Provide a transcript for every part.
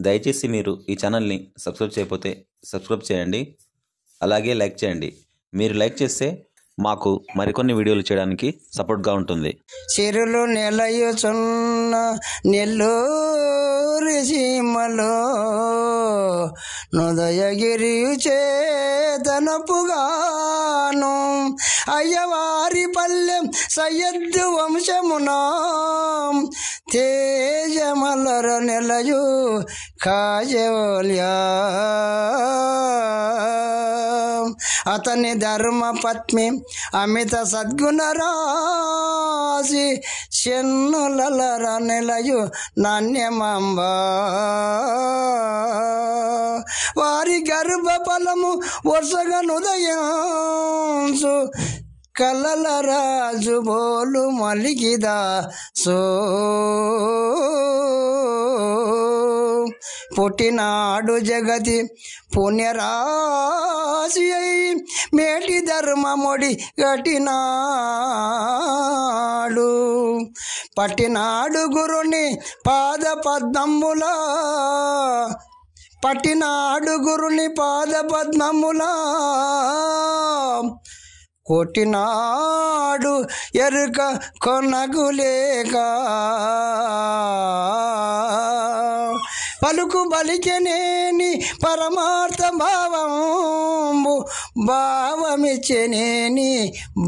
దయచేసి మీరు ఈ ఛానల్ని సబ్స్క్రైబ్ చేయకపోతే సబ్స్క్రైబ్ చేయండి, అలాగే లైక్ చేయండి. మీరు లైక్ చేస్తే మాకు మరికొన్ని వీడియోలు చేయడానికి సపోర్ట్గా ఉంటుంది. చిరులు నెలయుచున్న నెల్లూరి సీమలో నుదయగిరి చేతనపుగాను అయ్యవారి పల్లెం సయ్యద్దు వంశమునా తేజమలర నెలయు కాజోల్యా అతని ధర్మపత్ని అమిత సద్గుణరాశి చెన్నులర నెలయు నాణ్యమాంబ వారి గర్భఫలము వర్షగనుదయంసు కలల రాజు బోలు మలిగిదా సో పుట్టినాడు జగతి పుణ్యరాశి అయి మేటి ధర్మముడి గటినాడు పట్టినాడు గురుని పాద పద్మములా కొట్టినాడు ఎరుక కొనగులేక పలుకు బలికెనేని పరమార్థ భావంబు భావమిచ్చెనేని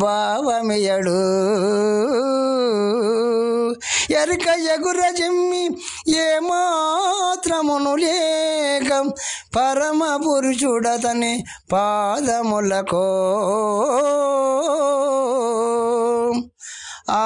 భావమియడు ఎరుక ఎగుర జిమ్మి ఏమాత్రమును లేక పరమ పురుషుడతని పాదములకో ఆ